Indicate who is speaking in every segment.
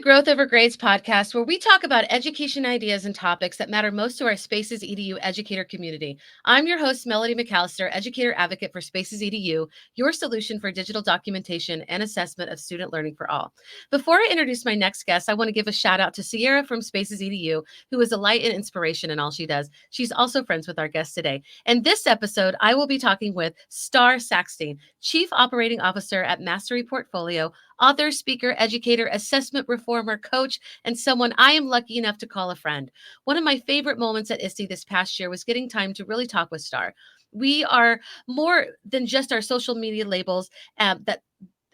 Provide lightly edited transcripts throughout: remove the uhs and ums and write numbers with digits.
Speaker 1: Growth Over Grades podcast, where we talk about education ideas and topics that matter most to our Spaces EDU educator community. I'm your host, Melody McAllister, educator advocate for Spaces EDU, your solution for digital documentation and assessment of student learning for all. Before I introduce my next guest, I want to give a shout out to Sierra from Spaces EDU, who is a light and inspiration in all she does. She's also friends with our guest today. In this episode, I will be talking with Starr Sackstein, Chief Operating Officer at Mastery Portfolio, author, speaker, educator, assessment reformer, coach, and someone I am lucky enough to call a friend. One of my favorite moments at ISTE this past year was getting time to really talk with Starr. We are more than just our social media labels that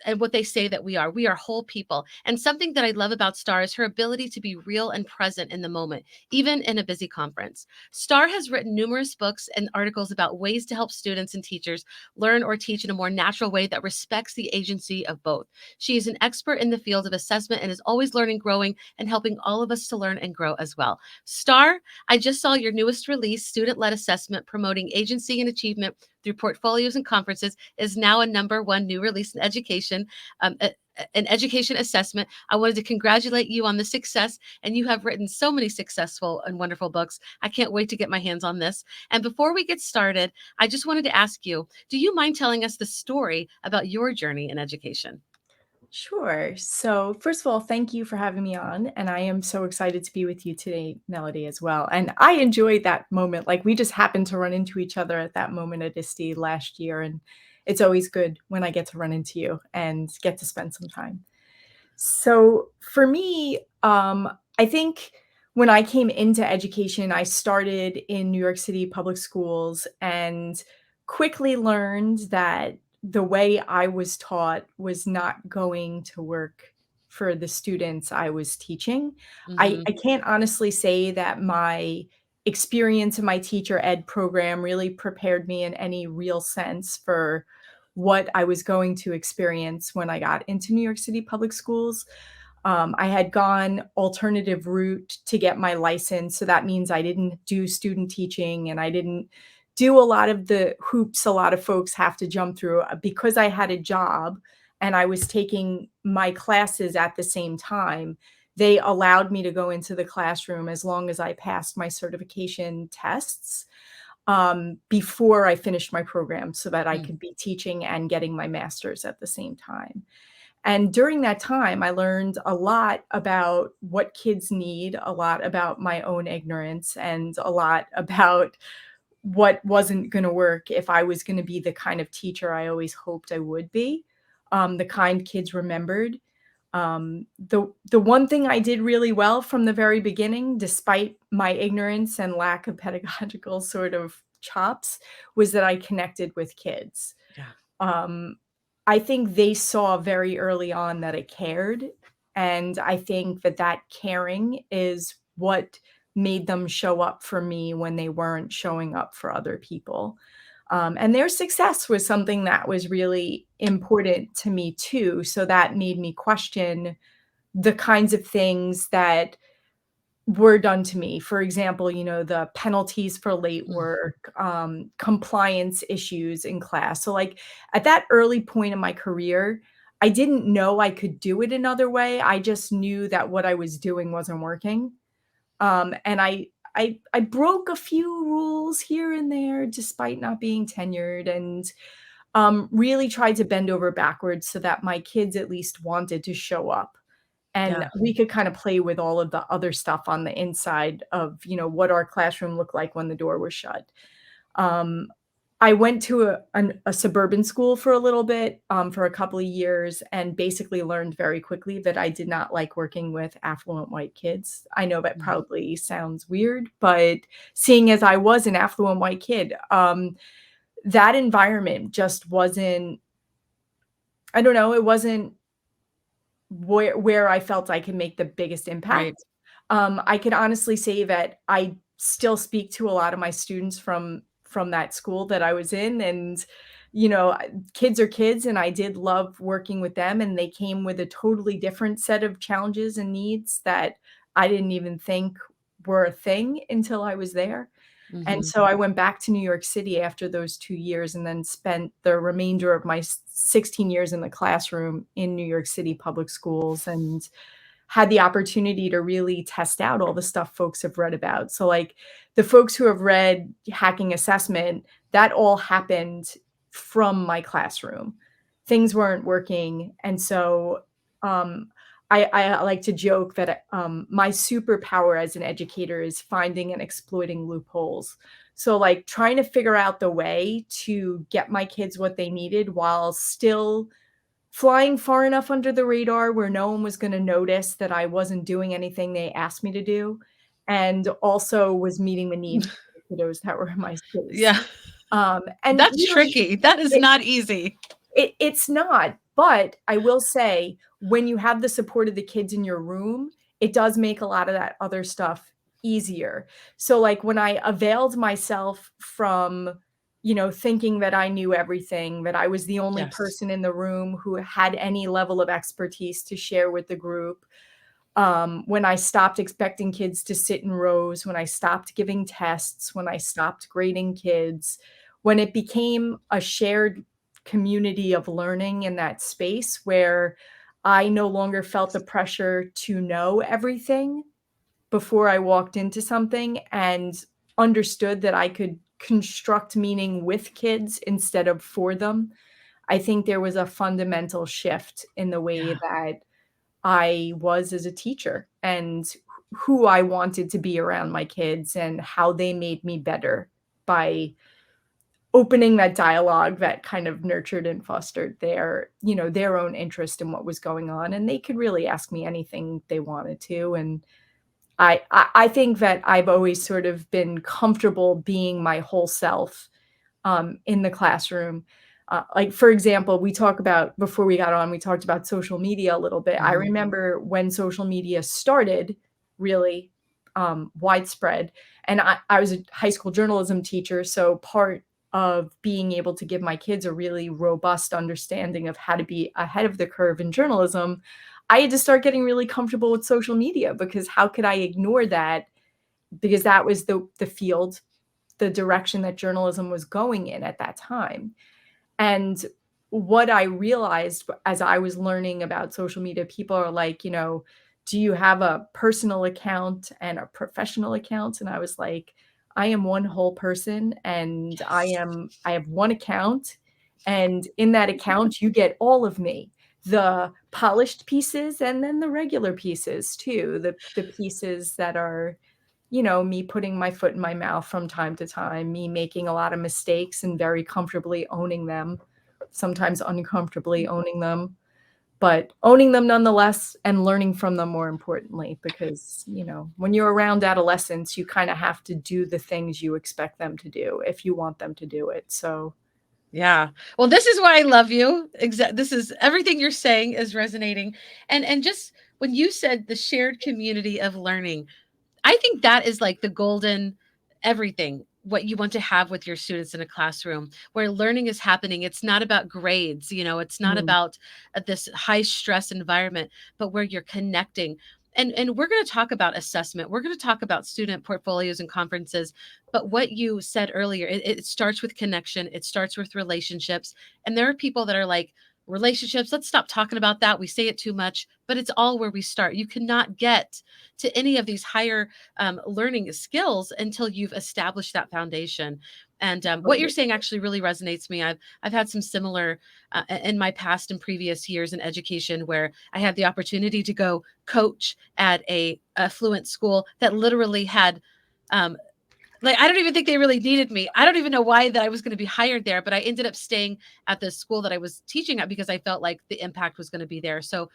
Speaker 1: and what they say that we are. We are whole people. And something that I love about Starr is her ability to be real and present in the moment, even in a busy conference. Starr has written numerous books and articles about ways to help students and teachers learn or teach in a more natural way that respects the agency of both. She is an expert in the field of assessment and is always learning, growing, and helping all of us to learn and grow as well. Starr, I just saw your newest release, Student-Led Assessment, Promoting Agency and Achievement through Portfolios and Conferences, is now a #1 new release in education, an education assessment. I wanted to congratulate you on the success, and you have written so many successful and wonderful books. I can't wait to get my hands on this. And before we get started, I just wanted to ask you, do you mind telling us the story about your journey in education?
Speaker 2: Sure. So, first of all, thank you for having me on. And I am so excited to be with you today, Melody, as well. And I enjoyed that moment. Like, we just happened to run into each other at that moment at ISTE last year. And it's always good when I get to run into you and get to spend some time. So, for me, I think when I came into education, I started in New York City public schools and quickly learned that the way I was taught was not going to work for the students I was teaching. I
Speaker 1: Mhm.
Speaker 2: can't honestly say that my experience in my teacher ed program really prepared me in any real sense for what I was going to experience when I got into New York City public schools. I had gone alternative route to get my license, so that means I didn't do student teaching and I didn't do a lot of the hoops a lot of folks have to jump through because I had a job and I was taking my classes at the same time. They allowed me to go into the classroom as long as I passed my certification tests before I finished my program so that I
Speaker 1: Mm.
Speaker 2: could be teaching and getting my master's at the same time. And during that time, I learned a lot about what kids need, a lot about my own ignorance, and a lot about what wasn't going to work if I was going to be the kind of teacher I always hoped I would be, the kind kids remembered. The one thing I did really well from the very beginning, despite my ignorance and lack of pedagogical sort of chops, was that I connected with kids.
Speaker 1: Yeah.
Speaker 2: Um, I think they saw very early on that I cared, and I think that that caring is what made them show up for me when they weren't showing up for other people. And their success was something that was really important to me too, so that made me question the kinds of things that were done to me. For example, the penalties for late
Speaker 1: Mm.
Speaker 2: work, compliance issues in class. So, like, at that early point in my career, I didn't know I could do it another way. I just knew that what I was doing wasn't working. And I broke a few rules here and there despite not being tenured and really tried to bend over backwards so that my kids at least wanted to show up and
Speaker 1: Yeah.
Speaker 2: we could kind of play with all of the other stuff on the inside of, what our classroom looked like when the door was shut. Um, I went to a suburban school for a little bit, for a couple of years, and basically learned very quickly that I did not like working with affluent white kids. I know that
Speaker 1: Mm.
Speaker 2: probably sounds weird, but seeing as I was an affluent white kid, that environment just wasn't, I don't know, it wasn't where I felt I could make the biggest
Speaker 1: Right.
Speaker 2: impact. I could honestly say that I still speak to a lot of my students from that school that I was in, and kids are kids, and I did love working with them, and they came with a totally different set of challenges and needs that I didn't even think were a thing until I was there. And
Speaker 1: Mhm.
Speaker 2: so I went back to New York City after those 2 years and then spent the remainder of my 16 years in the classroom in New York City public schools, and had the opportunity to really test out all the stuff folks have read about. So like the folks who have read Hacking Assessment, that all happened from my classroom. Things weren't working. And so um, I like to joke that my superpower as an educator is finding and exploiting loopholes. So like trying to figure out the way to get my kids what they needed while still flying far enough under the radar where no one was gonna notice that I wasn't doing anything they asked me to do, and also was meeting the needs of the kiddos that were in my space.
Speaker 1: Yeah.
Speaker 2: And
Speaker 1: That's
Speaker 2: really,
Speaker 1: tricky. That is
Speaker 2: it
Speaker 1: not easy.
Speaker 2: it's not, but I will say, when you have the support of the kids in your room, it does make a lot of that other stuff easier. So, like, when I availed myself from, thinking that I knew everything, that I was the only
Speaker 1: Yes.
Speaker 2: person in the room who had any level of expertise to share with the group, when I stopped expecting kids to sit in rows, when I stopped giving tests, when I stopped grading kids, when it became a shared community of learning in that space where I no longer felt the pressure to know everything before I walked into something and understood that I could construct meaning with kids instead of for them. I think there was a fundamental shift in the way
Speaker 1: Yeah.
Speaker 2: that I was as a teacher and who I wanted to be around my kids and how they made me better by opening that dialogue that kind of nurtured and fostered their own interest in what was going on, and they could really ask me anything they wanted to, and I think that I've always sort of been comfortable being my whole self in the classroom. Like, for example, we talk about before we got on, we talked about social media a little bit. I
Speaker 1: Mhm.
Speaker 2: remember when social media started really widespread, and I was a high school journalism teacher, so part of being able to give my kids a really robust understanding of how to be ahead of the curve in journalism, I had to start getting really comfortable with social media because how could I ignore that? Because that was the field, the direction that journalism was going in at that time. And what I realized as I was learning about social media, people are like, "Do you have a personal account and a professional account?" And I was like, "I am one whole person and
Speaker 1: Yes.
Speaker 2: I have one account, and in that account you get all of me, the polished pieces and then the regular pieces too, the pieces that are me putting my foot in my mouth from time to time, me making a lot of mistakes and very comfortably owning them, sometimes uncomfortably owning them, but owning them nonetheless and learning from them more importantly, because, when you're around adolescents, you kind of have to do the things you expect them to do if you want them to do it. So,
Speaker 1: Yeah. Well, this is why I love you. This is everything you're saying is resonating. And just when you said the shared community of learning, I think that is like the golden everything, what you want to have with your students in a classroom where learning is happening. It's not about grades, it's not
Speaker 2: mm,
Speaker 1: about this high stress environment, but where you're connecting. And we're going to talk about assessment. We're going to talk about student portfolios and conferences. But what you said earlier, it starts with connection. It starts with relationships. And there are people that are like, relationships, let's stop talking about that. We say it too much, but it's all where we start. You cannot get to any of these higher learning skills until you've established that foundation. And what you're
Speaker 2: totally.
Speaker 1: saying actually really resonates me. I've had some similar in my past and previous years in education where I had the opportunity to go coach at a affluent school that literally had um, like I don't even think they really needed me. I don't even know why that I was going to be hired there, but I ended up staying at the school that I was teaching at because I felt like the impact was going to be there. So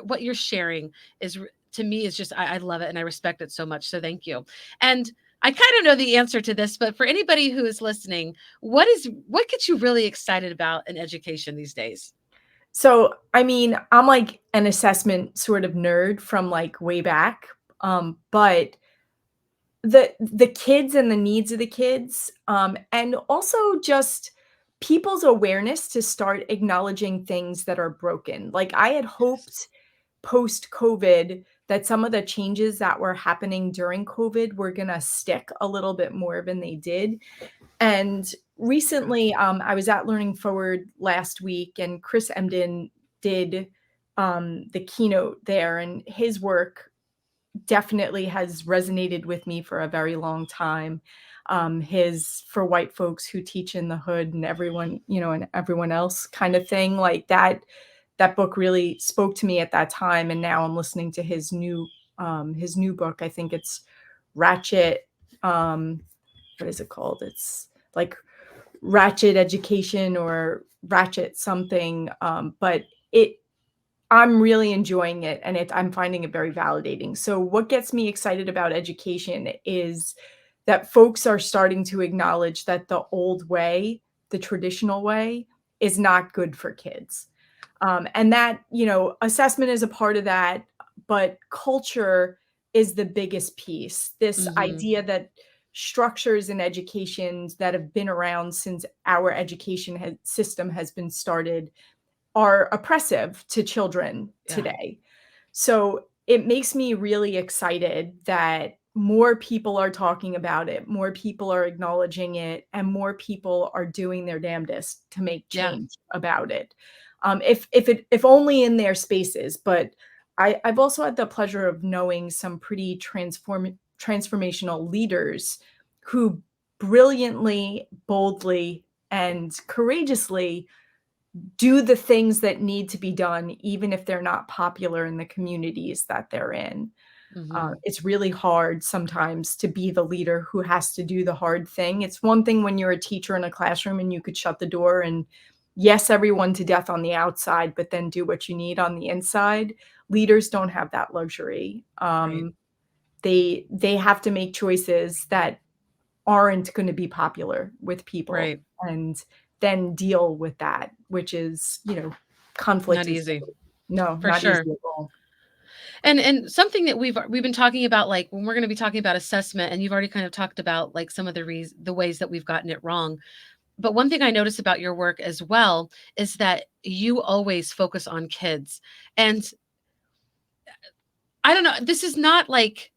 Speaker 1: what you're sharing is to me is just I love it and I respect it so much. So thank you. And I kind of know the answer to this, but for anybody who is listening, what gets you really excited about in education these days?
Speaker 2: So, I mean, I'm like an assessment sort of nerd from like way back. But the kids and the needs of the kids, and also just people's awareness to start acknowledging things that are broken. Like, I had
Speaker 1: Yes.
Speaker 2: hoped post-COVID that some of the changes that were happening during COVID were gonna stick a little bit more than they did, and
Speaker 1: Yeah.
Speaker 2: recently, I was at Learning Forward last week, and Chris Emden did the keynote there, and his work definitely has resonated with me for a very long time. His For White Folks Who Teach in the Hood and Everyone, and Everyone Else kind of thing, like that book really spoke to me at that time. And now I'm listening to his new book. I think it's Ratchet. What is it called? It's like Ratchet Education or Ratchet something. But it I'm really enjoying it, and I'm finding it very validating. So what gets me excited about education is that folks are starting to acknowledge that the old way, the traditional way, is not good for kids. And that, assessment is a part of that, but culture is the biggest piece. This
Speaker 1: Mhm.
Speaker 2: idea that structures in education that have been around since our system has been started are oppressive to children
Speaker 1: Yeah.
Speaker 2: today. So it makes me really excited that more people are talking about it, more people are acknowledging it, and more people are doing their damnedest to make
Speaker 1: Yeah.
Speaker 2: change about it. If only in their spaces, but I've also had the pleasure of knowing some pretty transformational leaders who brilliantly, boldly, and courageously do the things that need to be done, even if they're not popular in the communities that they're in.
Speaker 1: Mhm.
Speaker 2: It's really hard sometimes to be the leader who has to do the hard thing. It's one thing when you're a teacher in a classroom and you could shut the door and yes everyone to death on the outside, but then do what you need on the inside. Leaders don't have that luxury.
Speaker 1: Right.
Speaker 2: They have to make choices that aren't gonna be popular with people,
Speaker 1: Right.
Speaker 2: and then deal with that, which is, conflict
Speaker 1: Not
Speaker 2: is
Speaker 1: easy.
Speaker 2: no,
Speaker 1: For
Speaker 2: not easy
Speaker 1: sure.
Speaker 2: at all.
Speaker 1: And something that we've been talking about, like when we're going to be talking about assessment, and you've already kind of talked about like some of the ways that we've gotten it wrong. But one thing I notice about your work as well is that you always focus on kids. And I don't know, this is not like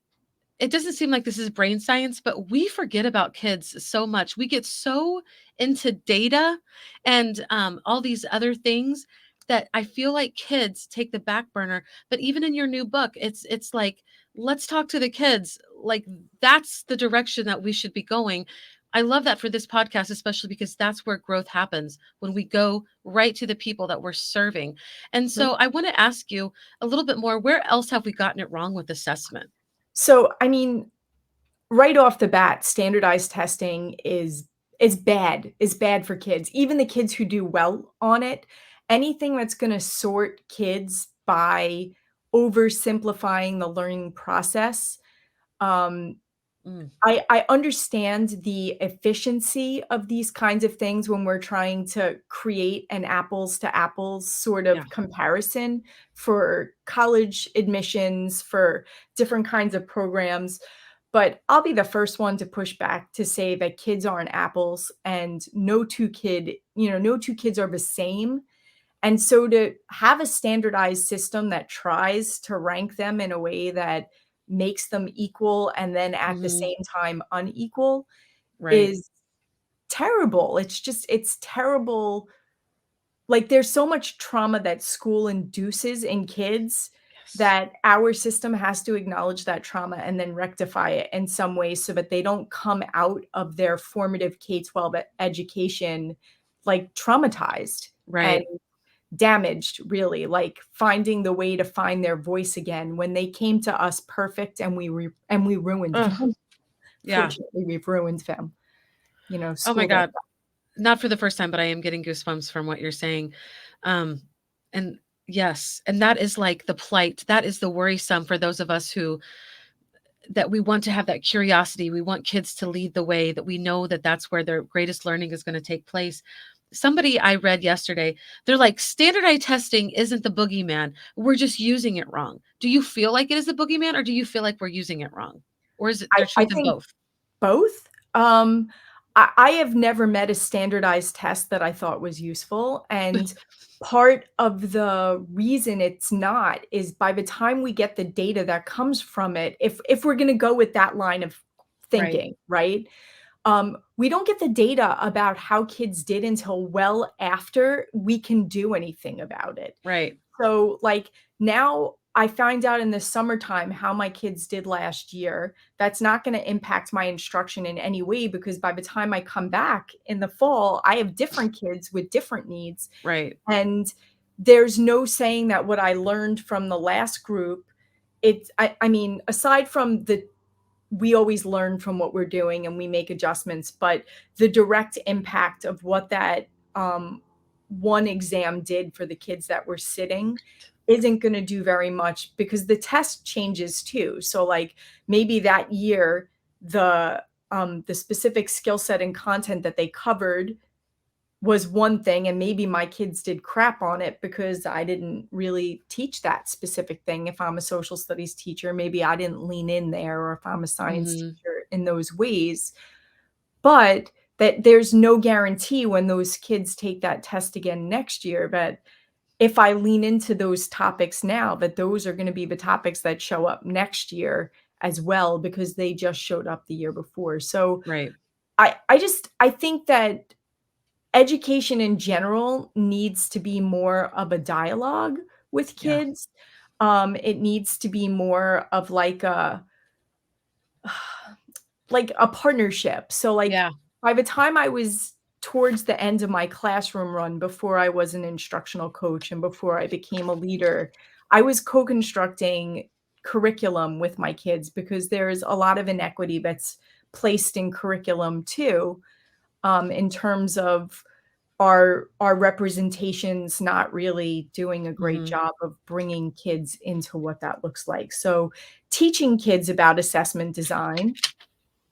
Speaker 1: it doesn't seem like this is brain science, but we forget about kids so much. We get so into data and all these other things that I feel like kids take the back burner. But even in your new book, it's like let's talk to the kids. Like that's the direction that we should be going. I love that for this podcast, especially because that's where growth happens when we go right to the people that we're serving. And
Speaker 2: Yep.
Speaker 1: so I want to ask you a little bit more. Where else have we gotten it wrong with assessment?
Speaker 2: So, I mean, right off the bat, standardized testing is bad for kids. Even the kids who do well on it, anything that's gonna sort kids by oversimplifying the learning process, um,
Speaker 1: Mm,
Speaker 2: I understand the efficiency of these kinds of things when we're trying to create an apples to apples sort
Speaker 1: yeah.
Speaker 2: of comparison for college admissions, for different kinds of programs, but I'll be the first one to push back to say that kids aren't apples and no 2 kids are the same, and so to have a standardized system that tries to rank them in a way that makes them equal and then at the
Speaker 1: Mhm.
Speaker 2: same time unequal
Speaker 1: Right.
Speaker 2: is terrible. It's terrible. Like, there's so much trauma that school induces in kids
Speaker 1: Yes.
Speaker 2: that our system has to acknowledge that trauma and then rectify it in some way so that they don't come out of their formative K-12 education, like, traumatized and
Speaker 1: Right.
Speaker 2: damaged, really, like, finding the way to find their voice again when they came to us perfect and we ruined
Speaker 1: Ugh,
Speaker 2: them.
Speaker 1: yeah.
Speaker 2: Fortunately, we've ruined them.
Speaker 1: Oh my
Speaker 2: School does
Speaker 1: god. Not for the first time, but I am getting goosebumps from what you're saying. Um, and yes, and that is like the plight. That is the worrisome for those of us who that we want to have that curiosity. We want kids to lead the way, that we know that that's where their greatest learning is going to take place. Somebody I read yesterday, they're like, standardized testing isn't the boogeyman. We're just using it wrong. Do you feel like it is the boogeyman, or do you feel like we're using it wrong? Or is it there
Speaker 2: I
Speaker 1: truth in
Speaker 2: think
Speaker 1: both?
Speaker 2: both. I have never met a standardized test that I thought was useful, and part of the reason it's not is by the time we get the data that comes from it, if we're gonna go with that line of
Speaker 1: Right,
Speaker 2: thinking, right? We don't get the data about how kids did until well after we can do anything about it.
Speaker 1: right.
Speaker 2: So, like, now I find out in the summertime how my kids did last year. That's not gonna impact my instruction in any way because by the time I come back in the fall, I have different kids with different needs,
Speaker 1: Right.
Speaker 2: and there's no saying that what I learned from the last group, I mean, aside from the we always learn from what we're doing and we make adjustments, but the direct impact of what that one exam did for the kids that were sitting isn't going to do very much because the test changes too. So like maybe that year the specific skill set and content that they covered was one thing and maybe my kids did crap on it because I didn't really teach that specific thing. If I'm a social studies teacher, maybe I didn't lean in there, or if I'm a science
Speaker 1: Mhm.
Speaker 2: teacher in those ways. But that there's no guarantee when those kids take that test again next year, but if I lean into those topics now, that those are gonna be the topics that show up next year as well because they just showed up the year before. So
Speaker 1: Right.
Speaker 2: I think that education in general needs to be more of a dialogue with
Speaker 1: Yeah.
Speaker 2: kids. It needs to be more of like a partnership. So, like,
Speaker 1: Yeah.
Speaker 2: by the time I was towards the end of my classroom run, before I was an instructional coach and before I became a leader, I was co-constructing curriculum with my kids because there's a lot of inequity that's placed in curriculum too, in terms of our representations not really doing a great
Speaker 1: Mhm.
Speaker 2: job of bringing kids into what that looks like. So, teaching kids about assessment design,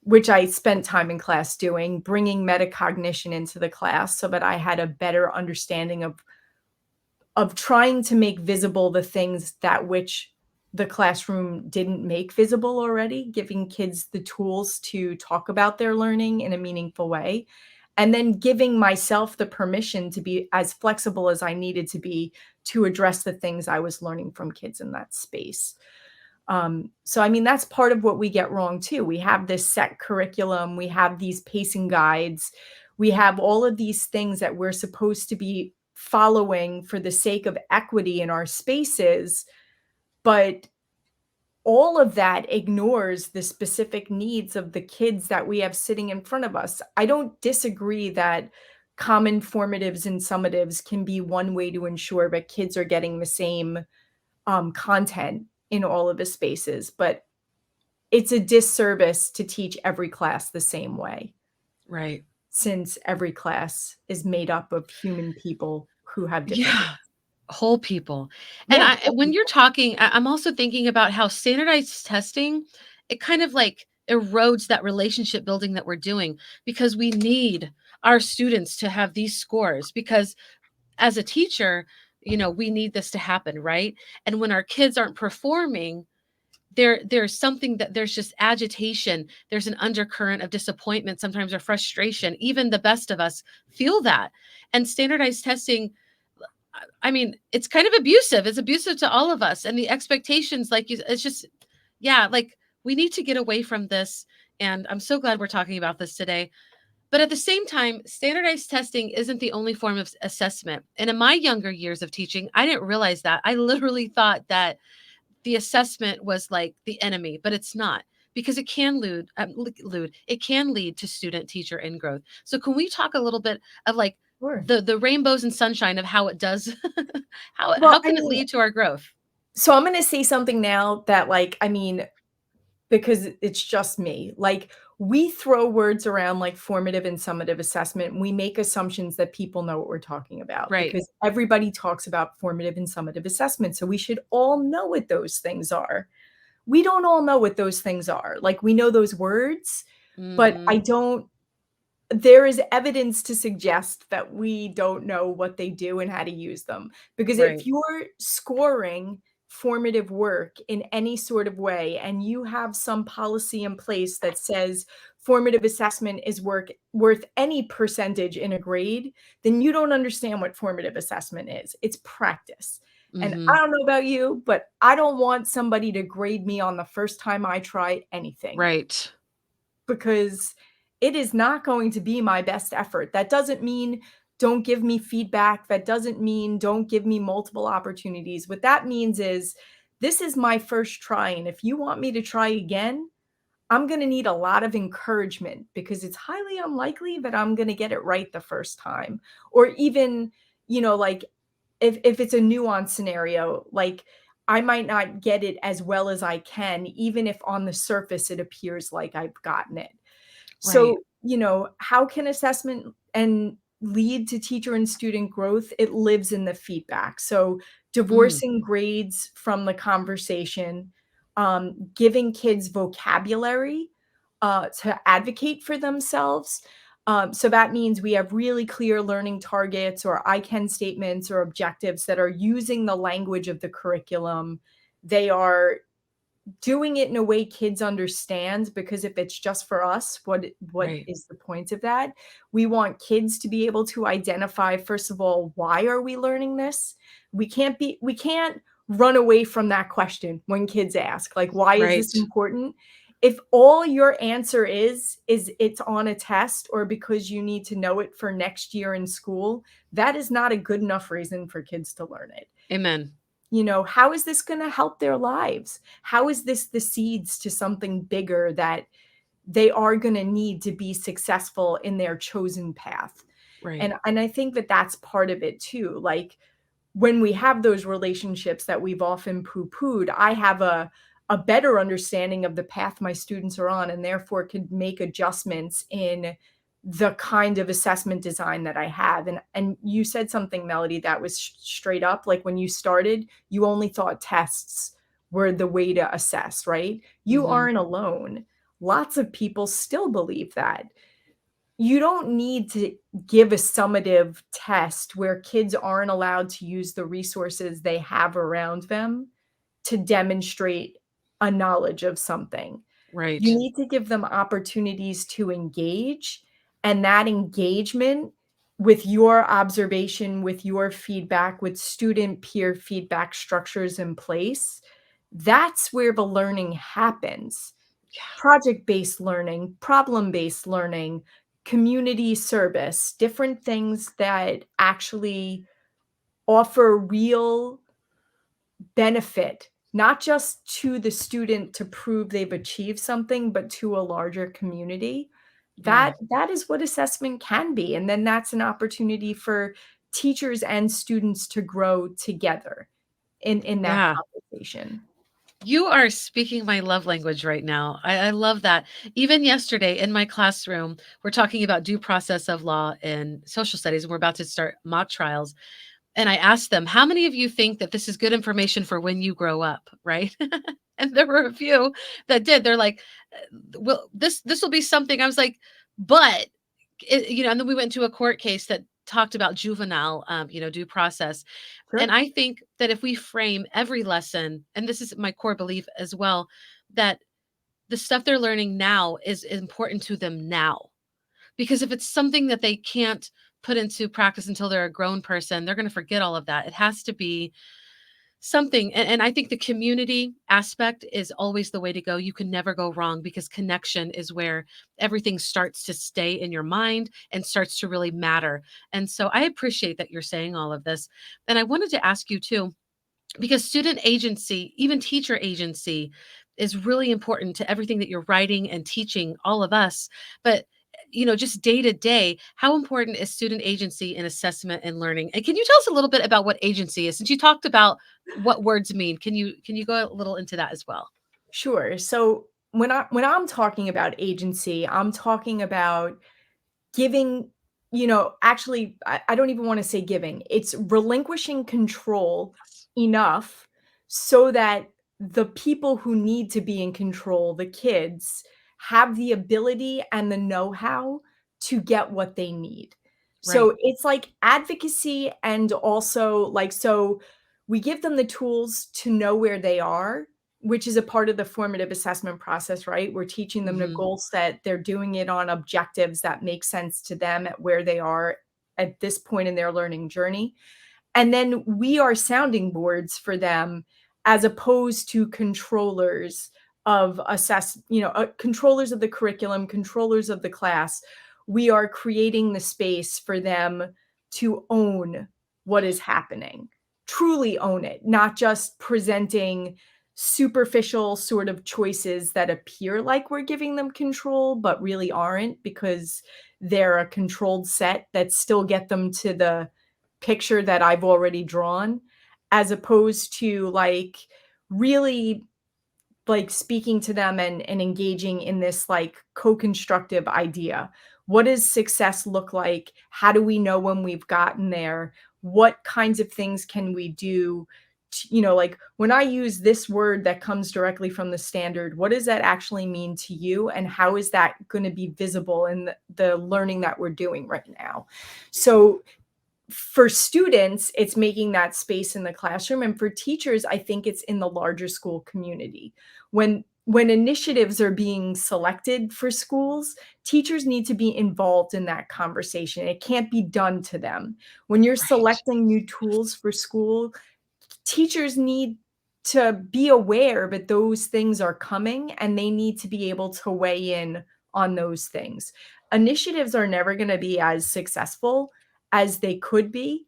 Speaker 2: which I spent time in class doing, bringing metacognition into the class so that I had a better understanding of trying to make visible the things that which the classroom didn't make visible already, giving kids the tools to talk about their learning in a meaningful way, and then giving myself the permission to be as flexible as I needed to be to address the things I was learning from kids in that space. So I mean, that's part of what we get wrong too. We have this set curriculum, we have these pacing guides, we have all of these things that we're supposed to be following for the sake of equity in our spaces, but all of that ignores the specific needs of the kids that we have sitting in front of us. I don't disagree that common formatives and summatives can be one way to ensure that kids are getting the same content in all of the spaces, but it's a disservice to teach every class the same way,
Speaker 1: Right.
Speaker 2: since every class is made up of human people who have different needs.
Speaker 1: Yeah. Whole people. And
Speaker 2: Yeah, whole
Speaker 1: when you're
Speaker 2: people.
Speaker 1: talking, I'm also thinking about how standardized testing, it kind of like erodes that relationship building that we're doing because we need our students to have these scores because as a teacher, we need this to happen, right? And when our kids aren't performing, there's just agitation, there's an undercurrent of disappointment sometimes, or frustration. Even the best of us feel that. And standardized testing, I mean, it's kind of abusive. It's abusive to all of us. And the expectations, like it's just, yeah, like we need to get away from this. And I'm so glad we're talking about this today. But at the same time, standardized testing isn't the only form of assessment. And in my younger years of teaching, I didn't realize that. I literally thought that the assessment was like the enemy, but it's not, because it can it can lead to student teacher ingrowth. So can we talk a little bit of like
Speaker 2: Sure.
Speaker 1: the rainbows and sunshine of how it does how
Speaker 2: Well, I
Speaker 1: can it
Speaker 2: mean,
Speaker 1: lead to our growth?
Speaker 2: so I'm gonna say something now that, like, I mean, because it's just me. Like, we throw words around like formative and summative assessment, and we make assumptions that people know what we're talking about
Speaker 1: Right.
Speaker 2: because everybody talks about formative and summative assessment. So we should all know what those things are. We don't all know what those things are. Like, we know those words, but I
Speaker 1: Mhm.
Speaker 2: don't there is evidence to suggest that we don't know what they do and how to use them. Because if
Speaker 1: Right.
Speaker 2: you're scoring formative work in any sort of way and you have some policy in place that says formative assessment is worth any percentage in a grade, then you don't understand what formative assessment is. It's practice. And I
Speaker 1: Mhm.
Speaker 2: don't know about you, but I don't want somebody to grade me on the first time I try anything
Speaker 1: Right.
Speaker 2: because it is not going to be my best effort. That doesn't mean don't give me feedback. That doesn't mean don't give me multiple opportunities. What that means is this is my first try. And if you want me to try again, I'm going to need a lot of encouragement because it's highly unlikely that I'm going to get it right the first time. Or even, like if it's a nuanced scenario, like I might not get it as well as I can, even if on the surface it appears like I've gotten it.
Speaker 1: Right.
Speaker 2: So, how can assessment and lead to teacher and student growth? It lives in the feedback. So,
Speaker 1: Mm,
Speaker 2: divorcing grades from the conversation, giving kids vocabulary to advocate for themselves. So that means we have really clear learning targets or I can statements or objectives that are using the language of the curriculum. They are doing it in a way kids understand, because if it's just for us, what
Speaker 1: right.
Speaker 2: is the point of that? We want kids to be able to identify, first of all, why are we learning this? We can't run away from that question when kids ask, like, why is
Speaker 1: Right.
Speaker 2: this important? If all your answer is it's on a test or because you need to know it for next year in school, that is not a good enough reason for kids to learn it.
Speaker 1: Amen.
Speaker 2: How is this going to help their lives? How is this the seeds to something bigger that they are going to need to be successful in their chosen path?
Speaker 1: Right.
Speaker 2: And I think that that's part of it too. Like when we have those relationships that we've often poo-pooed, I have a better understanding of the path my students are on and therefore can make adjustments in the kind of assessment design that I have. And you said something, Melody, that was straight up. Like when you started, you only thought tests were the way to assess, right? You
Speaker 1: Hmm.
Speaker 2: aren't alone. Lots of people still believe that. You don't need to give a summative test where kids aren't allowed to use the resources they have around them to demonstrate a knowledge of something. You
Speaker 1: Right.
Speaker 2: need to give them opportunities to engage, and that engagement with your observation, with your feedback, with student peer feedback structures in place, that's where the learning happens.
Speaker 1: Yeah.
Speaker 2: Project-based learning, problem-based learning, community service, different things that actually offer real benefit, not just to the student to prove they've achieved something, but to a larger community.
Speaker 1: Yeah.
Speaker 2: That is what assessment can be, and then that's an opportunity for teachers and students to grow together in that
Speaker 1: Yeah.
Speaker 2: conversation.
Speaker 1: You are speaking my love language right now. I love that. Even yesterday in my classroom, we're talking about due process of law in social studies, and we're about to start mock trials. And I asked them, how many of you think that this is good information for when you grow up? Right. And there were a few that did. They're like, well, this will be something. I was like, but and then we went to a court case that talked about juvenile, due process. And
Speaker 2: Sure.
Speaker 1: I think that if we frame every lesson, and this is my core belief as well, that the stuff they're learning now is important to them now. Because if it's something that they can't put into practice until they're a grown person, they're going to forget all of that. It has to be something. And I think the community aspect is always the way to go. You can never go wrong because connection is where everything starts to stay in your mind and starts to really matter. And so I appreciate that you're saying all of this. And I wanted to ask you too, because student agency, even teacher agency, is really important to everything that you're writing and teaching all of us. But just day to day, how important is student agency in assessment and learning? And can you tell us a little bit about what agency is? Since you talked about what words mean, can you go a little into that as well?
Speaker 2: Sure. So when I'm talking about agency, I'm talking about giving, actually, I don't even wanna say giving, it's relinquishing control
Speaker 1: Yes.
Speaker 2: enough so that the people who need to be in control, the kids, have the ability and the know-how to get what they need.
Speaker 1: Right.
Speaker 2: So, it's like advocacy and also, like, so we give them the tools to know where they are, which is a part of the formative assessment process, right? We're teaching them to
Speaker 1: Hmm.
Speaker 2: goal set. They're doing it on objectives that make sense to them at where they are at this point in their learning journey. And then we are sounding boards for them as opposed to controllers of controllers of the curriculum, controllers of the class. We are creating the space for them to own what is happening, truly own it, not just presenting superficial sort of choices that appear like we're giving them control, but really aren't because they're a controlled set that still get them to the picture that I've already drawn, as opposed to like really like speaking to them and engaging in this like co-constructive idea. What does success look like? How do we know when we've gotten there? What kinds of things can we do? Like when I use this word that comes directly from the standard, what does that actually mean to you? And how is that going to be visible in the learning that we're doing right now? So for students, it's making that space in the classroom. And for teachers, I think it's in the larger school community. When initiatives are being selected for schools, teachers need to be involved in that conversation. It can't be done to them. When you're
Speaker 1: Right.
Speaker 2: selecting new tools for school, teachers need to be aware that those things are coming and they need to be able to weigh in on those things. Initiatives are never going to be as successful as they could be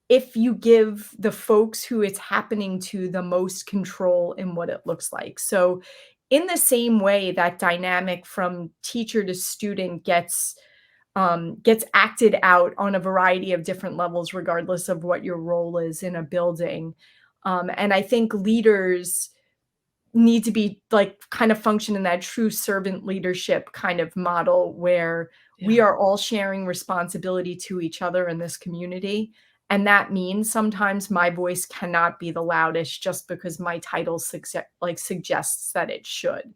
Speaker 2: if you give the folks who it's happening to the most control in what it looks like. So, in the same way that dynamic from teacher to student gets acted out on a variety of different levels, regardless of what your role is in a building. And I think leaders need to be like kind of function in that true servant leadership kind of model where we
Speaker 1: Yeah.
Speaker 2: are all sharing responsibility to each other in this community. And that means sometimes my voice cannot be the loudest just because my title suggests that it should.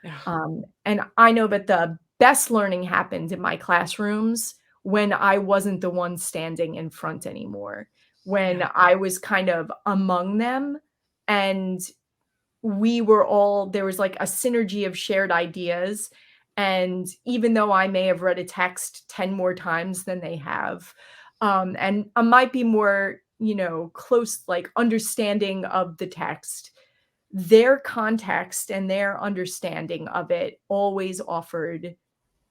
Speaker 1: Yeah.
Speaker 2: And I know that the best learning happened in my classrooms when I wasn't the one standing in front anymore, when
Speaker 1: Yeah.
Speaker 2: I was kind of among them and there was like a synergy of shared ideas. And even though I may have read a text 10 more times than they have, and I might be more, close, like understanding of the text, their context and their understanding of it always offered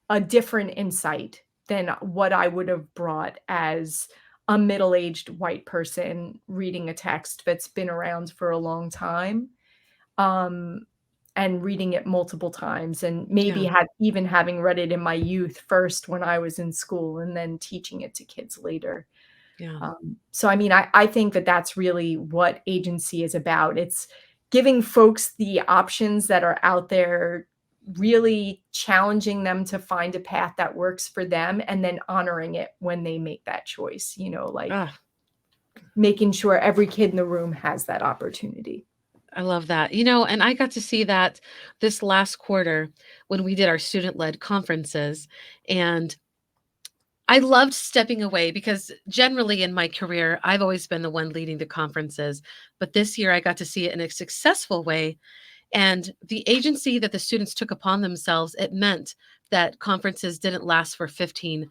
Speaker 2: a different insight than what I would have brought as a middle-aged white person reading a text that's been around for a long time, um, and reading it multiple times, and maybe
Speaker 1: Yeah.
Speaker 2: even having read it in my youth first when I was in school and then teaching it to kids later.
Speaker 1: Yeah.
Speaker 2: So I mean, I think that that's really what agency is about. It's giving folks the options that are out there, really challenging them to find a path that works for them, and then honoring it when they make that choice, like
Speaker 1: Ah,
Speaker 2: making sure every kid in the room has that opportunity.
Speaker 1: I love that. And I got to see that this last quarter when we did our student-led conferences. And I loved stepping away because generally in my career, I've always been the one leading the conferences. But this year I got to see it in a successful way. And the agency that the students took upon themselves, it meant that conferences didn't last for 15,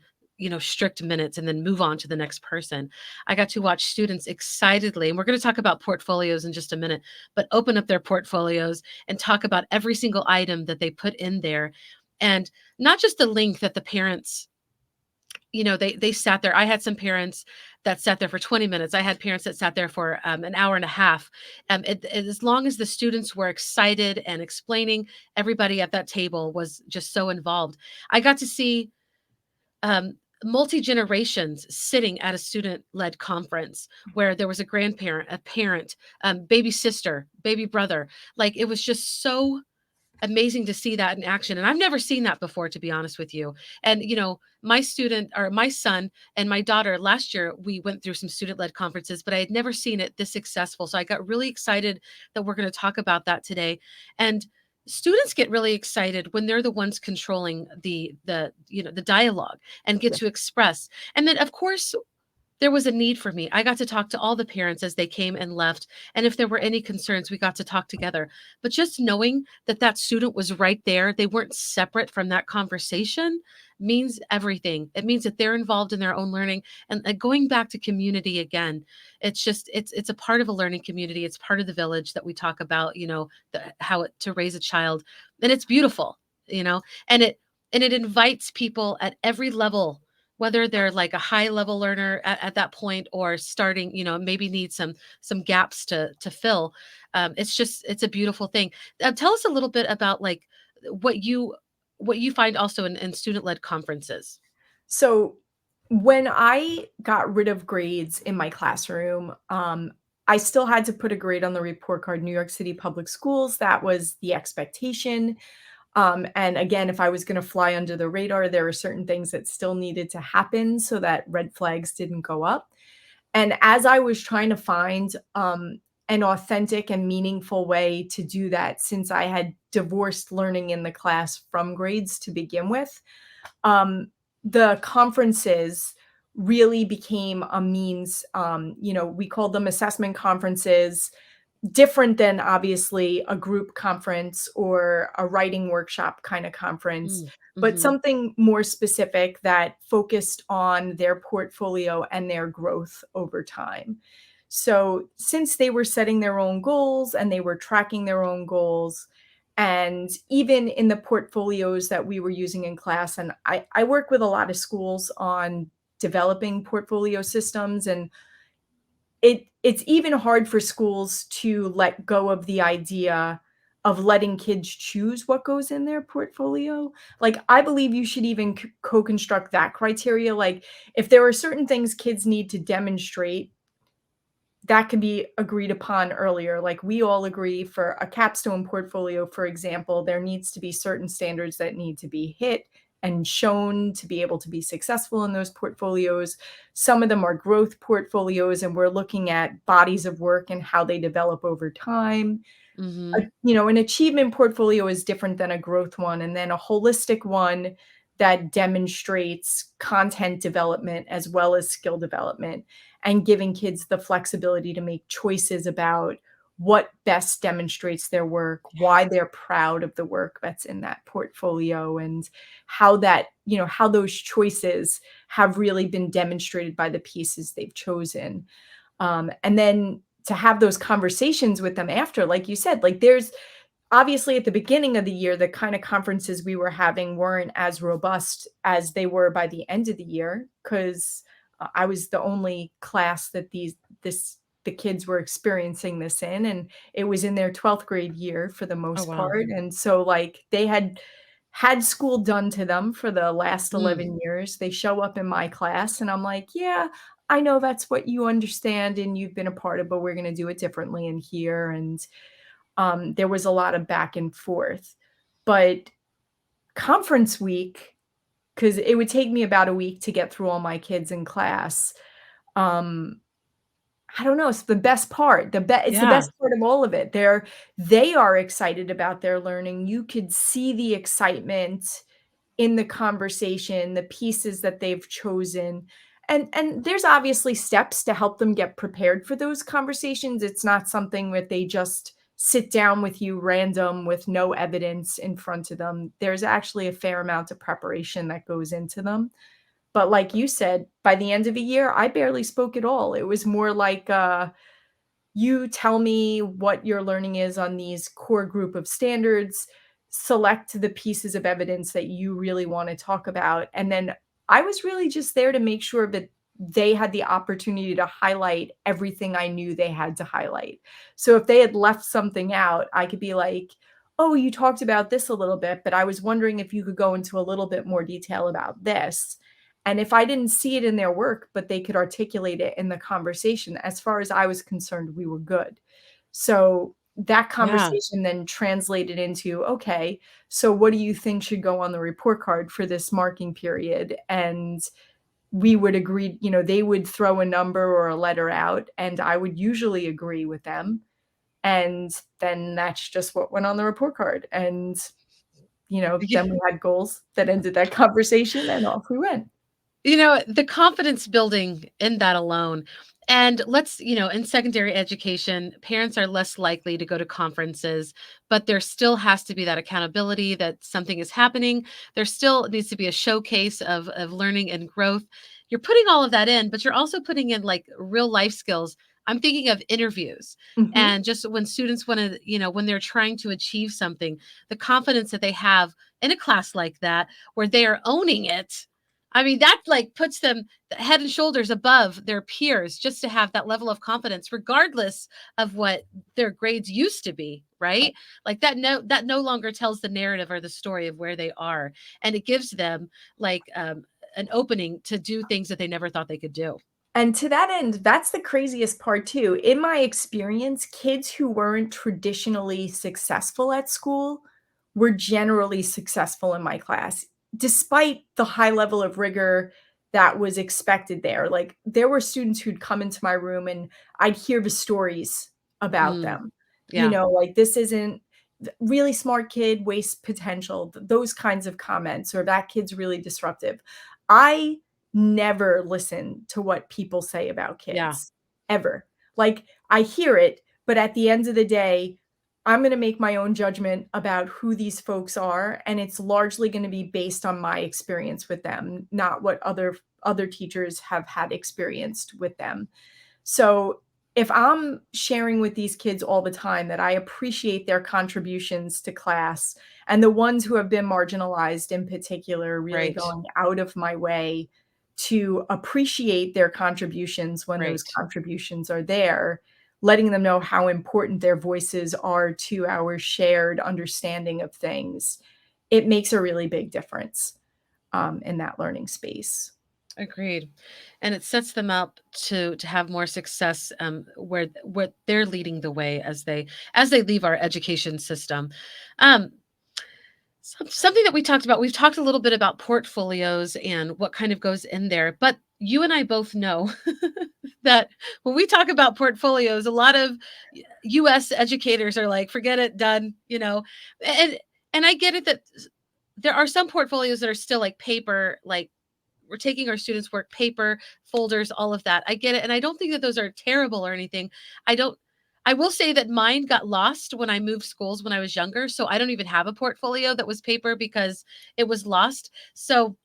Speaker 1: strict minutes and then move on to the next person. I got to watch students excitedly, and we're going to talk about portfolios in just a minute, but open up their portfolios and talk about every single item that they put in there. And not just the link that the parents, they sat there. I had some parents that sat there for 20 minutes. I had parents that sat there for an hour and a half. As long as the students were excited and explaining, everybody at that table was just so involved. I got to see multi generations sitting at a student led conference where there was a grandparent, a parent, baby sister, baby brother. Like it was just so amazing to see that in action. And I've never seen that before, to be honest with you. And, my son and my daughter last year, we went through some student led conferences, but I had never seen it this successful. So I got really excited that we're going to talk about that today. And students get really excited when they're the ones controlling the dialogue and get
Speaker 2: Yeah.
Speaker 1: to express. And then of course there was a need for me. I got to talk to all the parents as they came and left. And if there were any concerns, we got to talk together. But just knowing that that student was right there, they weren't separate from that conversation means everything. It means that they're involved in their own learning. And going back to community again, it's a part of a learning community. It's part of the village that we talk about, to raise a child. And it's beautiful, you know, and it invites people at every level, whether they're like a high level learner at that point or starting, maybe need some gaps to fill. It's a beautiful thing. Tell us a little bit about like what you what you find also in student led conferences.
Speaker 2: So when I got rid of grades in my classroom, I still had to put a grade on the report card. New York City Public Schools, that was the expectation. And again, if I was going to fly under the radar, there were certain things that still needed to happen so that red flags didn't go up. And as I was trying to find an authentic and meaningful way to do that, since I had divorced learning in the class from grades to begin with, um, the conferences really became a means. We called them assessment conferences, different than obviously a group conference or a writing workshop kind of conference, but
Speaker 1: Mm-hmm.
Speaker 2: something more specific that focused on their portfolio and their growth over time. So, since they were setting their own goals and they were tracking their own goals, and even in the portfolios that we were using in class, and I work with a lot of schools on developing portfolio systems, and it's even hard for schools to let go of the idea of letting kids choose what goes in their portfolio. Like, I believe you should even co-construct that criteria. Like, if there are certain things kids need to demonstrate, that can be agreed upon earlier. Like, we all agree for a capstone portfolio, for example, there needs to be certain standards that need to be hit and shown to be able to be successful in those portfolios. Some of them are growth portfolios, and we're looking at bodies of work and how they develop over time.
Speaker 1: Mm-hmm.
Speaker 2: An achievement portfolio is different than a growth one, and then a holistic one that demonstrates content development as well as skill development, and giving kids the flexibility to make choices about what best demonstrates their work, why they're proud of the work that's in that portfolio, and how those choices have really been demonstrated by the pieces they've chosen. And then to have those conversations with them after, like you said, like, there's obviously at the beginning of the year, the kind of conferences we were having weren't as robust as they were by the end of the year, because I was the only class that the kids were experiencing this in, and it was in their 12th grade year for the
Speaker 1: Oh
Speaker 2: most
Speaker 1: wow.
Speaker 2: part. And so, like, they had school done to them for the last
Speaker 1: Mm.
Speaker 2: 11 years. They show up in my class, and I'm like, yeah, I know that's what you understand and you've been a part of, but we're going to do it differently in here. And there was a lot of back and forth. But conference week, because it would take me about a week to get through all my kids in class. Um, I don't know, it's the best part. It's the
Speaker 1: Yeah.
Speaker 2: best part of all of it. They are excited about their learning. You could see the excitement in the conversation, the pieces that they've chosen. And there's obviously steps to help them get prepared for those conversations. It's not something that they just sit down with you random with no evidence in front of them. There's actually a fair amount of preparation that goes into them. But like you said, by the end of the year, I barely spoke at all. It was more like, you tell me what your learning is on these core group of standards, select the pieces of evidence that you really want to talk about. And then I was really just there to make sure that they had the opportunity to highlight everything I knew they had to highlight. So if they had left something out, I could be like, oh, you talked about this a little bit, but I was wondering if you could go into a little bit more detail about this. And if I didn't see it in their work, but they could articulate it in the conversation, as far as I was concerned, we were good. So that
Speaker 1: Yeah.
Speaker 2: conversation then translated into, okay, so what do you think should go on the report card for this marking period? And we would agree, they would throw a number or a letter out, and I would usually agree with them. And then that's just what went on the report card. And, then we had goals that ended that conversation, and off we went.
Speaker 1: The confidence building in that alone. And in secondary education, parents are less likely to go to conferences, but there still has to be that accountability that something is happening. There still needs to be a showcase of learning and growth. You're putting all of that in, but you're also putting in like real life skills. I'm thinking of interviews
Speaker 2: Mhm.
Speaker 1: and just when students want to, when they're trying to achieve something, the confidence that they have in a class like that where they are owning it. I mean, that like puts them head and shoulders above their peers just to have that level of confidence, regardless of what their grades used to be, right? Like that no longer tells the narrative or the story of where they are, and it gives them like an opening to do things that they never thought they could do.
Speaker 2: And to that end, that's the craziest part too. In my experience, kids who weren't traditionally successful at school were generally successful in my class, despite the high level of rigor that was expected there. Like, there were students who'd come into my room and I'd hear the stories about
Speaker 1: Mm,
Speaker 2: them. You
Speaker 1: yeah,
Speaker 2: know, like, "This isn't really smart kid, wastes potential," those kinds of comments, or, "That kid's really disruptive." I never listen to what people say about
Speaker 1: yeah,
Speaker 2: kids, ever. Like, I hear it, but at the end of the day, I'm gonna make my own judgment about who these folks are, and it's largely gonna be based on my experience with them, not what other teachers have had experienced with them. So, if I'm sharing with these kids all the time that I appreciate their contributions to class, and the ones who have been marginalized in particular, really
Speaker 1: right,
Speaker 2: going out of my way to appreciate their contributions when those
Speaker 1: right.
Speaker 2: contributions are there, letting them know how important their voices are to our shared understanding of things, it makes a really big difference, in that learning space.
Speaker 1: Agreed, and it sets them up to have more success, where they're leading the way as they leave our education system. Um, Something that we talked about, we've talked a little bit about portfolios and what kind of goes in there, but you and I both know that when we talk about portfolios, a lot of US educators are like, forget it, done, you know. And I get it that there are some portfolios that are still like paper, like we're taking our students' work, paper, folders, all of that. I get it. And I don't think that those are terrible or anything. I don't, I will say that mine got lost when I moved schools when I was younger. So I don't even have a portfolio that was paper because it was lost. So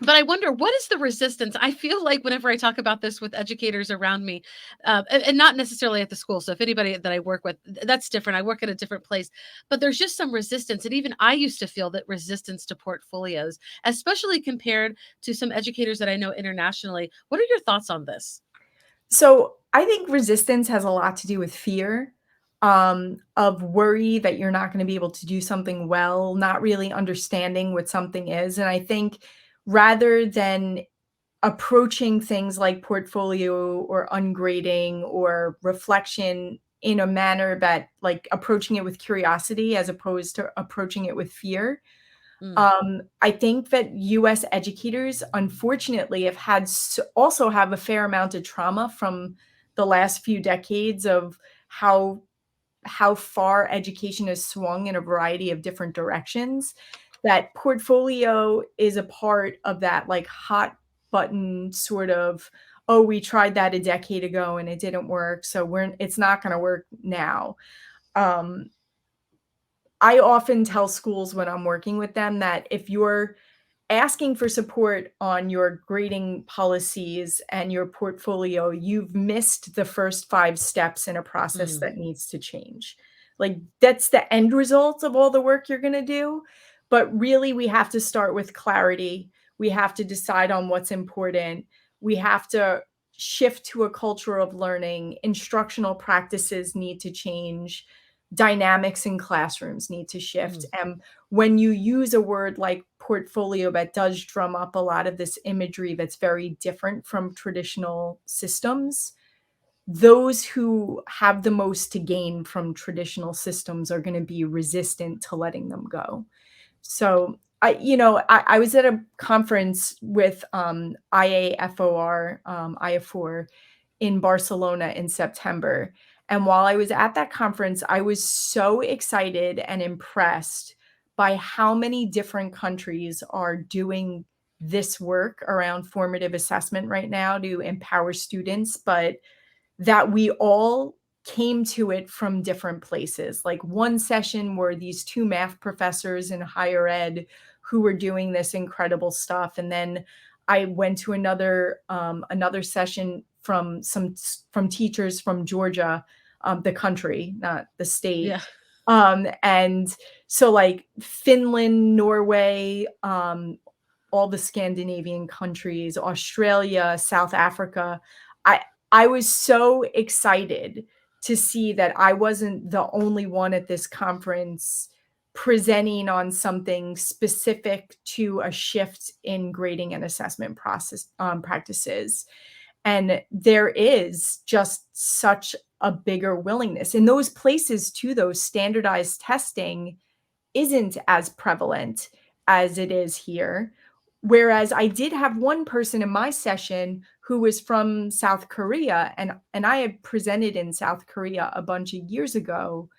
Speaker 1: but I wonder what is the resistance? I feel like whenever I talk about this with educators around me, and not necessarily at the school. So if anybody that I work with, that's different. I work at a different place, but there's just some resistance. And even I used to feel that resistance to portfolios, especially compared to some educators that I know internationally. What are your thoughts on this?
Speaker 2: So, I think resistance has a lot to do with fear, of worry that you're not gonna be able to do something well, not really understanding what something is, and I think rather than approaching things like portfolio or ungrading or reflection in a manner that, like, approaching it with curiosity as opposed to approaching it with fear,
Speaker 1: Mm,
Speaker 2: I think that US educators, unfortunately, also have a fair amount of trauma from the last few decades of how far education has swung in a variety of different directions. That portfolio is a part of that, like, hot button sort of, "Oh, we tried that a decade ago and it didn't work, so it's not gonna work now." Um, I often tell schools when I'm working with them that if you're asking for support on your grading policies and your portfolio, you've missed the first 5 steps in a process
Speaker 1: mm,
Speaker 2: that needs to change. Like, that's the end result of all the work you're gonna do, but really, we have to start with clarity. We have to decide on what's important. We have to shift to a culture of learning. Instructional practices need to change. Dynamics in classrooms need to shift,
Speaker 1: mm,
Speaker 2: and when you use a word like portfolio that does drum up a lot of this imagery that's very different from traditional systems, those who have the most to gain from traditional systems are going to be resistant to letting them go. So I was at a conference with IAFOR, IAFOR in Barcelona in September. And while I was at that conference, I was so excited and impressed by how many different countries are doing this work around formative assessment right now to empower students, but that we all came to it from different places. Like, one session were these 2 math professors in higher ed who were doing this incredible stuff, and then I went to another session from teachers from Georgia, the country, not the state.
Speaker 1: yeah.
Speaker 2: And so, like, Finland, Norway, all the Scandinavian countries, Australia, South Africa. I I was so excited to see that I wasn't the only one at this conference presenting on something specific to a shift in grading and assessment process practices. And there is just such a bigger willingness in those places too. Those standardized testing isn't as prevalent as it is here. Whereas I did have one person in my session who was from South Korea, and I had presented in South Korea a bunch of years ago.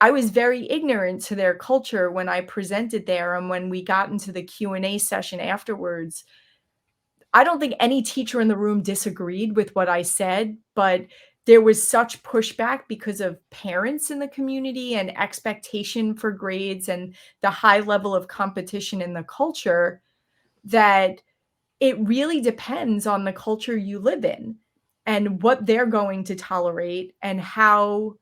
Speaker 2: I was very ignorant to their culture when I presented there, and when we got into the Q&A session afterwards, I don't think any teacher in the room disagreed with what I said, but there was such pushback because of parents in the community and expectation for grades and the high level of competition in the culture that it really depends on the culture you live in and what they're going to tolerate and how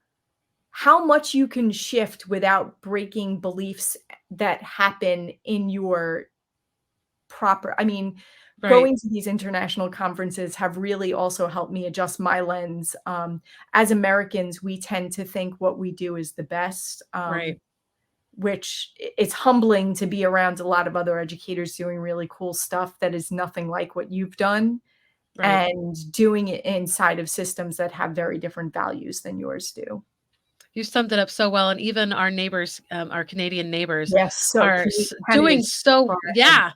Speaker 2: much you can shift without breaking beliefs that happen in your proper. I mean,
Speaker 1: Right.
Speaker 2: going to these international conferences have really also helped me adjust my lens. As Americans, we tend to think what we do is the best,
Speaker 1: Right.
Speaker 2: which it's humbling to be around a lot of other educators doing really cool stuff that is nothing like what you've done
Speaker 1: Right.
Speaker 2: and doing it inside of systems that have very different values than yours do.
Speaker 1: You summed it up so well, and even our neighbors, our Canadian neighbors,
Speaker 2: Yes, so
Speaker 1: are doing
Speaker 2: Canada's so
Speaker 1: so.
Speaker 2: far ahead.
Speaker 1: Yeah,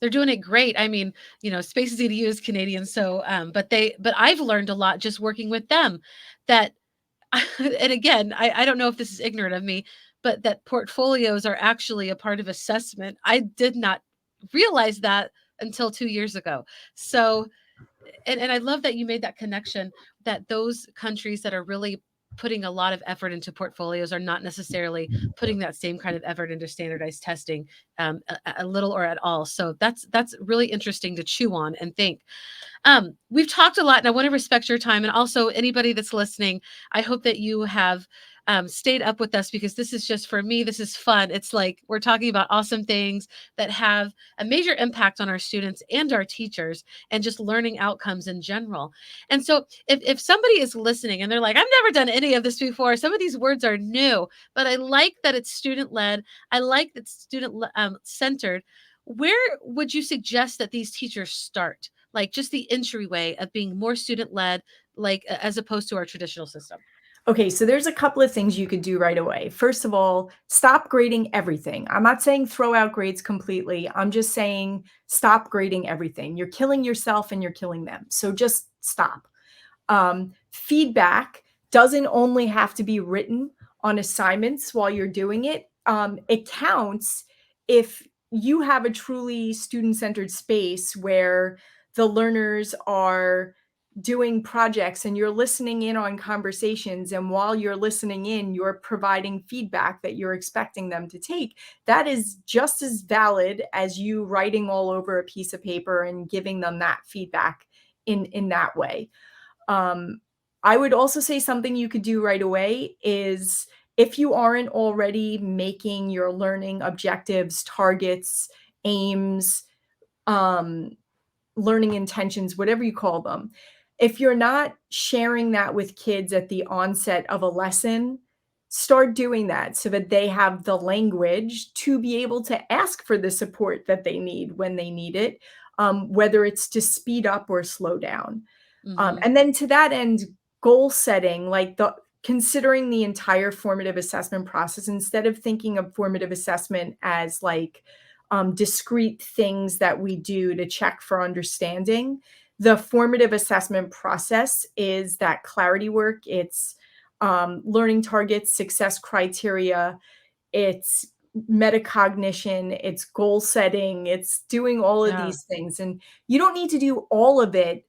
Speaker 1: they're doing it great. I mean, Spaces EDU is Canadian, so but I've learned a lot just working with them. That and again, I don't know if this is ignorant of me, but that portfolios are actually a part of assessment. I did not realize that until 2 years ago. So and I love that you made that connection that those countries that are really putting a lot of effort into portfolios are not necessarily putting that same kind of effort into standardized testing, a little or at all. So that's really interesting to chew on and think. We've talked a lot, and I want to respect your time. And also, anybody that's listening, I hope that you have stayed up with us because this is just for me, this is fun. It's like we're talking about awesome things that have a major impact on our students and our teachers and just learning outcomes in general. And so, if somebody is listening and they're like, I've never done any of this before, some of these words are new, but I like that it's student led, I like that it's student centered. Where would you suggest that these teachers start? Like just the entryway of being more student led, like as opposed to our traditional system.
Speaker 2: Okay, so there's a couple of things you could do right away. First of all, stop grading everything. I'm not saying throw out grades completely. I'm just saying stop grading everything. You're killing yourself and you're killing them. So just stop. Feedback doesn't only have to be written on assignments while you're doing it. It counts if you have a truly student-centered space where the learners are doing projects and you're listening in on conversations, and while you're listening in, you're providing feedback that you're expecting them to take. That is just as valid as you writing all over a piece of paper and giving them that feedback in that way. Um, I would also say something you could do right away is if you aren't already making your learning objectives, targets, aims, um, learning intentions, whatever you call them, if you're not sharing that with kids at the onset of a lesson, start doing that so that they have the language to be able to ask for the support that they need when they need it, whether it's to speed up or slow down.
Speaker 1: Hmm.
Speaker 2: And then to that end, goal setting, like considering the entire formative assessment process instead of thinking of formative assessment as like discrete things that we do to check for understanding. The formative assessment process is that clarity work. It's learning targets, success criteria, it's metacognition, it's goal setting, it's doing all of
Speaker 1: Yeah.
Speaker 2: these things. And you don't need to do all of it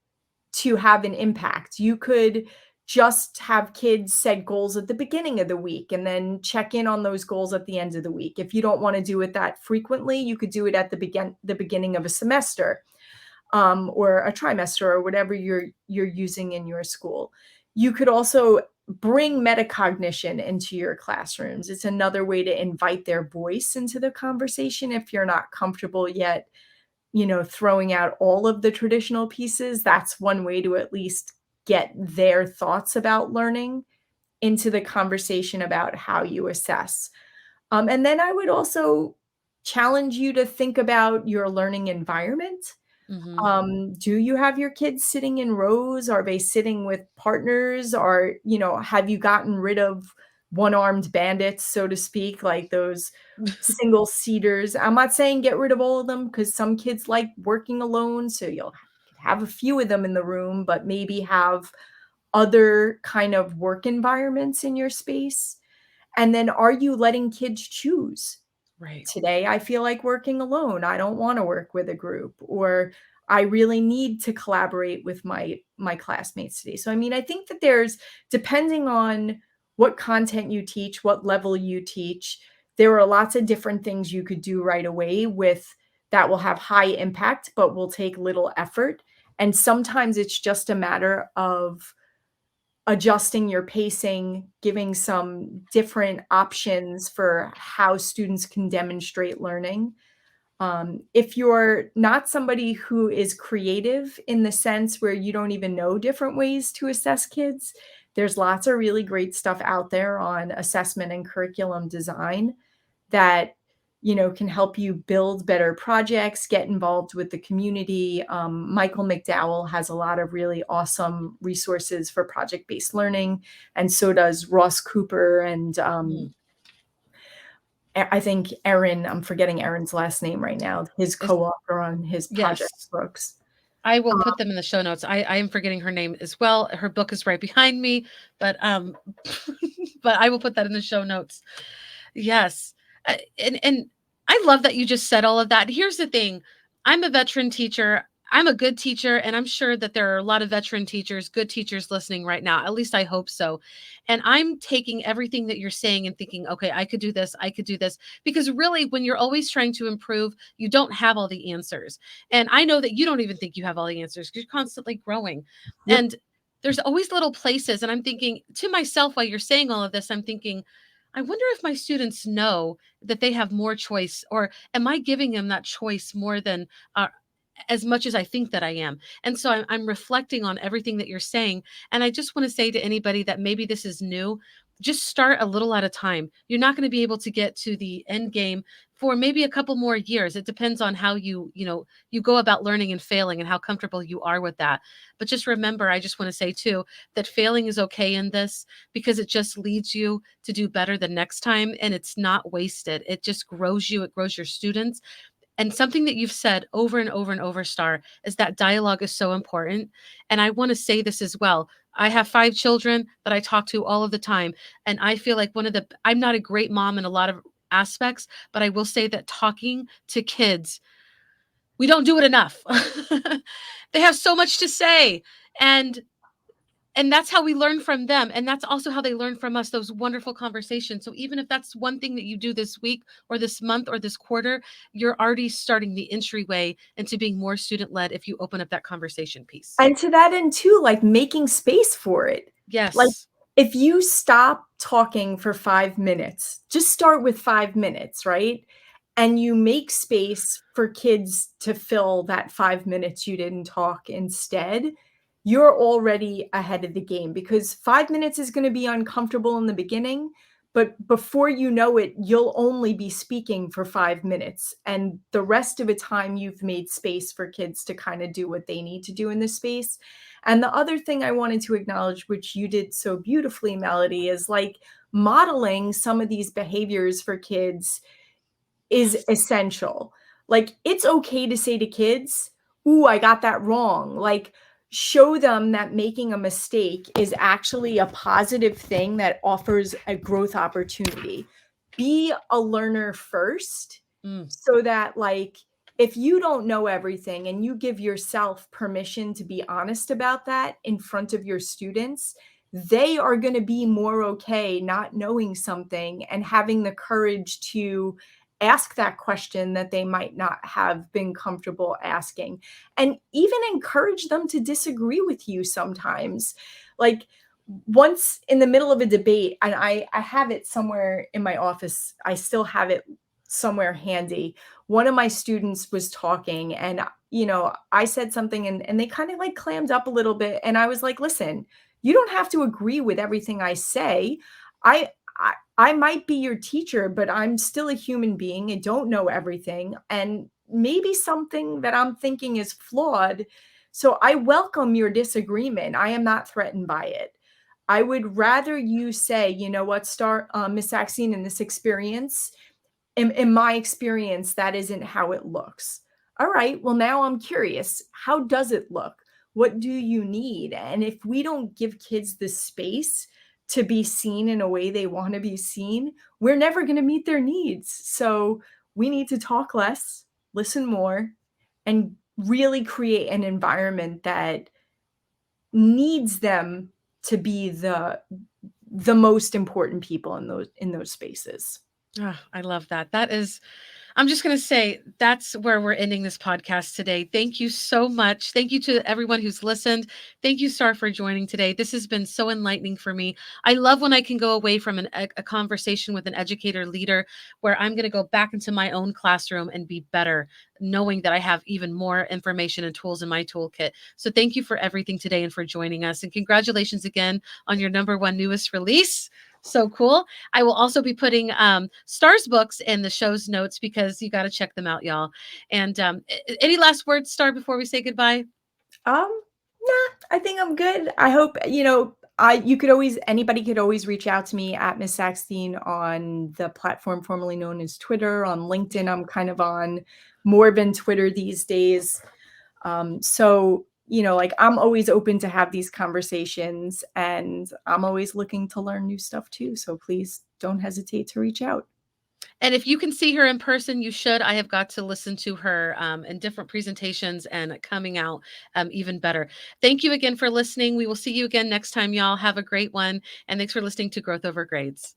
Speaker 2: to have an impact. You could just have kids set goals at the beginning of the week and then check in on those goals at the end of the week. If you don't want to do it that frequently, you could do it at the beginning of a semester, or a trimester, or whatever you're using in your school. You could also bring metacognition into your classrooms. It's another way to invite their voice into the conversation if you're not comfortable yet throwing out all of the traditional pieces, that's one way to at least get their thoughts about learning into the conversation about how you assess. And then I would also challenge you to think about your learning environment.
Speaker 1: Mhm.
Speaker 2: Do you have your kids sitting in rows? Are they sitting with partners? Or, have you gotten rid of one-armed bandits, so to speak, like those single seaters? I'm not saying get rid of all of them because some kids like working alone, so you'll have a few of them in the room, but maybe have other kind of work environments in your space. And then are you letting kids choose?
Speaker 1: Right.
Speaker 2: Today I feel like working alone. I don't want to work with a group, or I really need to collaborate with my classmates today. So I mean, I think that there's, depending on what content you teach, what level you teach, there are lots of different things you could do right away with that will have high impact but will take little effort. And sometimes it's just a matter of adjusting your pacing, giving some different options for how students can demonstrate learning. If you're not somebody who is creative in the sense where you don't even know different ways to assess kids, there's lots of really great stuff out there on assessment and curriculum design that can help you build better projects, get involved with the community. Michael McDowell has a lot of really awesome resources for project-based learning, and so does Ross Cooper and
Speaker 1: Mm.
Speaker 2: I think Erin. I'm forgetting Erin's last name right now. His
Speaker 1: Is
Speaker 2: co-author on his project
Speaker 1: yes.
Speaker 2: books.
Speaker 1: I will put them in the show notes. I am forgetting her name as well. Her book is right behind me, but but I will put that in the show notes. Yes. And I love that you just said all of that. Here's the thing. I'm a veteran teacher. I'm a good teacher, and I'm sure that there are a lot of veteran teachers, good teachers listening right now. At least I hope so. And I'm taking everything that you're saying and thinking, okay, I could do this, I could do this. Because really, when you're always trying to improve, you don't have all the answers. And I know that you don't even think you have all the answers because you're constantly growing.
Speaker 2: Yep.
Speaker 1: And there's always little places. And I'm thinking to myself while you're saying all of this, I'm thinking, I wonder if my students know that they have more choice, or am I giving them that choice more than uh, as much as I think that I am? And so I'm reflecting on everything that you're saying. And I just want to say to anybody that maybe this is new, just start a little at a time. You're not going to be able to get to the end game for maybe a couple more years. It depends on how you go about learning and failing and how comfortable you are with that. But just remember, I just want to say too that failing is okay in this because it just leads you to do better the next time, and it's not wasted. It just grows you, it grows your students. And something that you've said over and over and over, Star, is that dialogue is so important. And I want to say this as well. I have 5 children that I talk to all of the time. And I feel like I'm not a great mom in a lot of aspects, but I will say that talking to kids, we don't do it enough. They have so much to say. And that's how we learn from them, and that's also how they learn from us, those wonderful conversations. So even if that's one thing that you do this week or this month or this quarter, you're already starting the entryway into being more student led if you open up that conversation piece.
Speaker 2: And to that end too, like making space for it. Like
Speaker 1: Yes.
Speaker 2: if you stop talking for 5 minutes, just start with 5 minutes, right? And you make space for kids to fill that 5 minutes you didn't talk instead, you're already ahead of the game because 5 minutes is gonna be uncomfortable in the beginning, but before you know it, you'll only be speaking for 5 minutes, and the rest of the time you've made space for kids to kinda do what they need to do in this space. And the other thing I wanted to acknowledge, which you did so beautifully, Melody, is like modeling some of these behaviors for kids is
Speaker 1: Yes.
Speaker 2: essential. Like, it's okay to say to kids, "Ooh, I got that wrong." Like, show them that making a mistake is actually a positive thing that offers a growth opportunity. Be a learner first
Speaker 1: Mm.
Speaker 2: so that, like, if you don't know everything and you give yourself permission to be honest about that in front of your students, they are gonna be more okay not knowing something and having the courage to ask that question that they might not have been comfortable asking, and even encourage them to disagree with you sometimes. Like once in the middle of a debate, and I have it somewhere in my office, I still have it somewhere handy. One of my students was talking and, I said something and they kind of like clammed up a little bit. And I was like, listen, you don't have to agree with everything I say. I might be your teacher, but I'm still a human being and don't know everything. And maybe something that I'm thinking is flawed. So I welcome your disagreement. I am not threatened by it. I would rather you say, you know what, Miss Saxene, in this experience, in my experience, that isn't how it looks. All right, well, now I'm curious. How does it look? What do you need? And if we don't give kids the space to be seen in a way they want to be seen, we're never going to meet their needs. So we need to talk less, listen more, and really create an environment that needs them to be the most important people in those spaces.
Speaker 1: Ah, I love that. That is I'm just going to say that's where we're ending this podcast today. Thank you so much. Thank you to everyone who's listened. Thank you, Star, for joining today. This has been so enlightening for me. I love when I can go away from a conversation with an educator leader where I'm going to go back into my own classroom and be better, knowing that I have even more information and tools in my toolkit. So thank you for everything today and for joining us. And congratulations again on your number one newest release. So cool. I will also be putting Star's books in the show's notes because you got to check them out, y'all. And any last words, Star, before we say goodbye?
Speaker 2: Nah, I think I'm good. I hope, anybody could always reach out to me at Miss Saxstein on the platform formerly known as Twitter. On LinkedIn, I'm kind of on more than Twitter these days. So, like I'm always open to have these conversations and I'm always looking to learn new stuff too. So please don't hesitate to reach out.
Speaker 1: And if you can see her in person, you should. I have got to listen to her in different presentations and coming out even better. Thank you again for listening. We will see you again next time, y'all. Have a great one. And thanks for listening to Growth Over Grades.